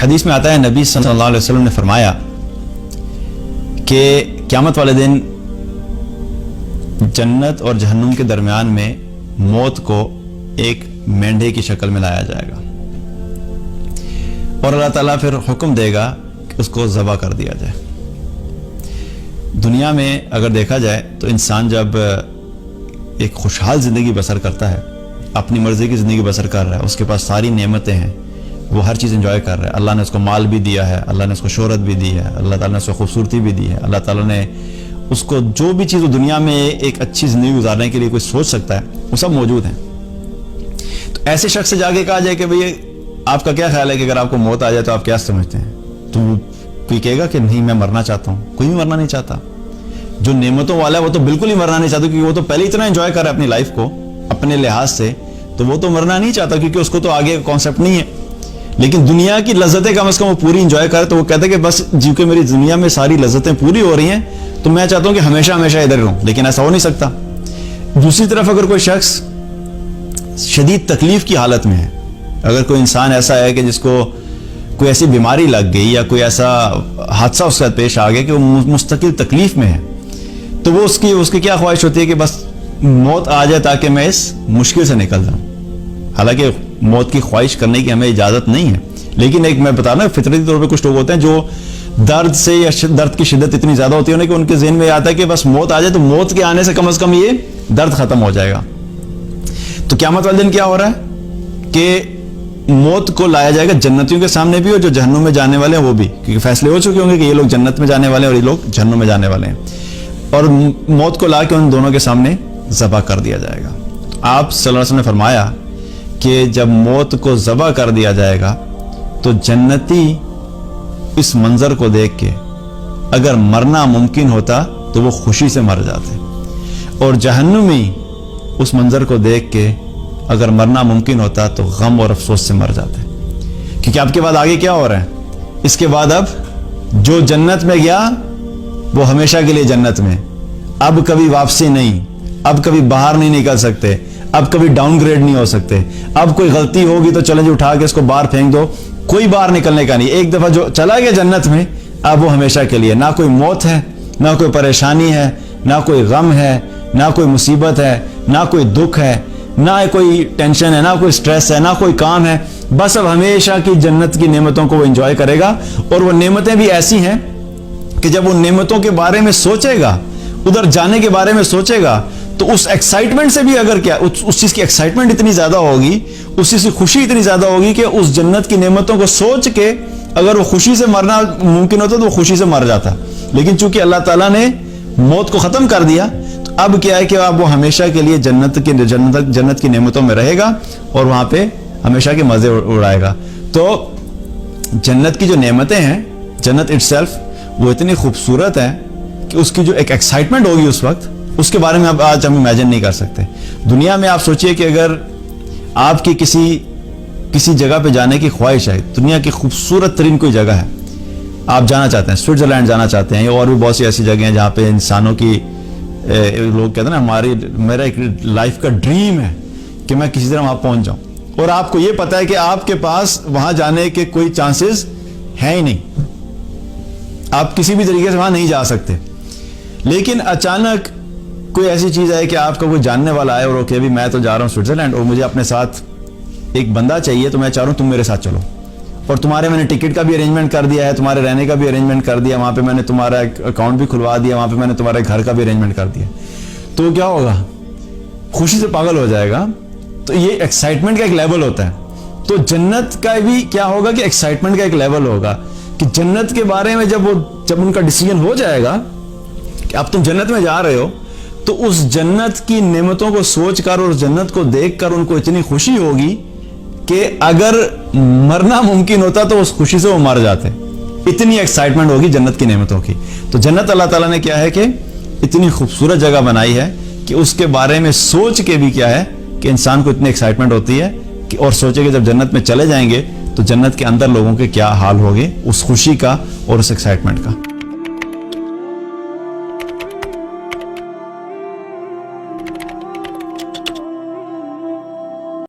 حدیث میں آتا ہے نبی صلی اللہ علیہ وسلم نے فرمایا کہ قیامت والے دن جنت اور جہنم کے درمیان میں موت کو ایک مینڈھے کی شکل میں لایا جائے گا اور اللہ تعالیٰ پھر حکم دے گا کہ اس کو ذبح کر دیا جائے۔ دنیا میں اگر دیکھا جائے تو انسان جب ایک خوشحال زندگی بسر کرتا ہے، اپنی مرضی کی زندگی بسر کر رہا ہے، اس کے پاس ساری نعمتیں ہیں، وہ ہر چیز انجوائے کر رہا ہے، اللہ نے اس کو مال بھی دیا ہے، اللہ نے اس کو شہرت بھی دی ہے، اللہ تعالیٰ نے اس کو خوبصورتی بھی دی ہے، اللہ تعالیٰ نے اس کو جو بھی چیز دنیا میں ایک اچھی زندگی گزارنے کے لیے کوئی سوچ سکتا ہے وہ سب موجود ہیں۔ تو ایسے شخص سے جا کے کہا جائے کہ بھئی آپ کا کیا خیال ہے کہ اگر آپ کو موت آ جائے تو آپ کیا سمجھتے ہیں؟ تو کوئی کہے گا کہ نہیں میں مرنا چاہتا ہوں۔ کوئی بھی مرنا نہیں چاہتا۔ جو نعمتوں والا ہے وہ تو بالکل ہی مرنا نہیں چاہتا، کیونکہ وہ تو پہلے اتنا انجوائے کر رہا ہے اپنی لائف کو اپنے لحاظ سے، تو وہ تو مرنا نہیں چاہتا کیونکہ اس کو تو آگے کانسیپٹ نہیں ہے۔ لیکن دنیا کی لذتیں کم از کم وہ پوری انجوائے کرے، تو وہ کہتے ہیں کہ بس کیونکہ میری دنیا میں ساری لذتیں پوری ہو رہی ہیں تو میں چاہتا ہوں کہ ہمیشہ ہمیشہ ادھر رہوں، لیکن ایسا ہو نہیں سکتا۔ دوسری طرف اگر کوئی شخص شدید تکلیف کی حالت میں ہے، اگر کوئی انسان ایسا ہے کہ جس کو کوئی ایسی بیماری لگ گئی یا کوئی ایسا حادثہ اس کے ساتھ پیش آ گیا کہ وہ مستقل تکلیف میں ہے، تو وہ اس کی کیا خواہش ہوتی ہے کہ بس موت آ جائے تاکہ میں اس مشکل سے نکل جاؤں۔ حالانکہ موت کی خواہش کرنے کی ہمیں اجازت نہیں ہے، لیکن ایک میں بتا رہا ہوں فطرتی طور پہ کچھ لوگ ہوتے ہیں جو درد سے یا درد کی شدت اتنی زیادہ ہوتی ہے کہ ان کے ذہن میں آتا ہے کہ بس موت آ جائے تو موت کے آنے سے کم از کم یہ درد ختم ہو جائے گا۔ تو قیامت والے دن کیا ہو رہا ہے کہ موت کو لایا جائے گا جنتیوں کے سامنے بھی اور جو جہنم میں جانے والے ہیں وہ بھی، کیونکہ فیصلے ہو چکے ہوں گے کہ یہ لوگ جنت میں جانے والے ہیں اور یہ لوگ جہنم میں جانے والے ہیں، اور موت کو لا کے ان دونوں کے سامنے ذبح کر دیا جائے گا۔ آپ صلی اللہ علیہ وسلم نے فرمایا کہ جب موت کو ذبح کر دیا جائے گا تو جنتی اس منظر کو دیکھ کے اگر مرنا ممکن ہوتا تو وہ خوشی سے مر جاتے، اور جہنمی اس منظر کو دیکھ کے اگر مرنا ممکن ہوتا تو غم اور افسوس سے مر جاتے، کیونکہ اب کے بعد آگے کیا ہو رہا ہے؟ اس کے بعد اب جو جنت میں گیا وہ ہمیشہ کے لیے جنت میں، اب کبھی واپسی نہیں، اب کبھی باہر نہیں نکل سکتے، اب کبھی ڈاؤن گریڈ نہیں ہو سکتے، اب کوئی غلطی ہوگی تو چلیں جی اٹھا کے اس کو باہر پھینک دو، کوئی باہر نکلنے کا نہیں۔ ایک دفعہ جو چلا گیا جنت میں اب وہ ہمیشہ کے لیے، نہ کوئی موت ہے، نہ کوئی پریشانی ہے، نہ کوئی غم ہے، نہ کوئی مصیبت ہے، نہ کوئی دکھ ہے، نہ کوئی ٹینشن ہے، نہ کوئی سٹریس ہے، نہ کوئی کام ہے، بس اب ہمیشہ کی جنت کی نعمتوں کو وہ انجوائے کرے گا۔ اور وہ نعمتیں بھی ایسی ہیں کہ جب وہ نعمتوں کے بارے میں سوچے گا، ادھر جانے کے بارے میں سوچے گا، تو اس ایکسائٹمنٹ سے بھی اگر کیا اس چیز کی ایکسائٹمنٹ اتنی زیادہ ہوگی، اس چیز کی خوشی اتنی زیادہ ہوگی کہ اس جنت کی نعمتوں کو سوچ کے اگر وہ خوشی سے مرنا ممکن ہوتا تو وہ خوشی سے مر جاتا، لیکن چونکہ اللہ تعالیٰ نے موت کو ختم کر دیا تو اب کیا ہے کہ اب وہ ہمیشہ کے لیے جنت کی نعمتوں میں رہے گا اور وہاں پہ ہمیشہ کے مزے اڑائے گا۔ تو جنت کی جو نعمتیں ہیں، جنت اٹ سیلف وہ اتنی خوبصورت ہے کہ اس کی جو ایک ایکسائٹمنٹ ہوگی اس وقت، اس کے بارے میں اب آج ہم امیجن نہیں کر سکتے۔ دنیا میں آپ سوچئے کہ اگر آپ کی کسی جگہ پہ جانے کی خواہش ہے، دنیا کی خوبصورت ترین کوئی جگہ ہے، آپ جانا چاہتے ہیں، سوئٹزرلینڈ جانا چاہتے ہیں، یا اور بھی بہت سی ایسی جگہیں ہیں جہاں پہ انسانوں کی لوگ کہتے ہیں نا میرا ایک لائف کا ڈریم ہے کہ میں کسی طرح وہاں پہنچ جاؤں، اور آپ کو یہ پتا ہے کہ آپ کے پاس وہاں جانے کے کوئی چانسز ہیں ہی نہیں، آپ کسی بھی طریقے سے وہاں نہیں جا سکتے، لیکن اچانک کوئی ایسی چیز ہے کہ آپ کا کوئی جاننے والا ہے اور کہ ابھی میں تو جا رہا ہوں سوئٹزرلینڈ اور مجھے اپنے ساتھ ایک بندہ چاہیے، تو میں چاہ رہا ہوں تم میرے ساتھ چلو، اور تمہارے میں نے ٹکٹ کا بھی ارینجمنٹ کر دیا ہے، تمہارے رہنے کا بھی ارینجمنٹ کر دیا، وہاں پہ میں نے تمہارا اکاؤنٹ بھی کھلوا دیا، وہاں پہ میں نے تمہارے گھر کا بھی ارینجمنٹ کر دیا، تو کیا ہوگا؟ خوشی سے پاگل ہو جائے گا۔ تو یہ ایکسائٹمنٹ کا ایک لیول ہوتا ہے، تو جنت کا بھی کیا ہوگا کہ ایکسائٹمنٹ کا ایک لیول ہوگا کہ جنت کے بارے میں جب ان کا ڈیسیجن ہو جائے گا کہ اب تم جنت میں جا رہے ہو، تو اس جنت کی نعمتوں کو سوچ کر اور اس جنت کو دیکھ کر ان کو اتنی خوشی ہوگی کہ اگر مرنا ممکن ہوتا تو اس خوشی سے وہ مر جاتے، اتنی ایکسائٹمنٹ ہوگی جنت کی نعمتوں کی۔ تو جنت اللہ تعالیٰ نے کیا ہے کہ اتنی خوبصورت جگہ بنائی ہے کہ اس کے بارے میں سوچ کے بھی کیا ہے کہ انسان کو اتنی ایکسائٹمنٹ ہوتی ہے کہ اور سوچے کہ جب جنت میں چلے جائیں گے تو جنت کے اندر لوگوں کے کیا حال ہوگے، اس خوشی کا اور اس ایکسائٹمنٹ کا۔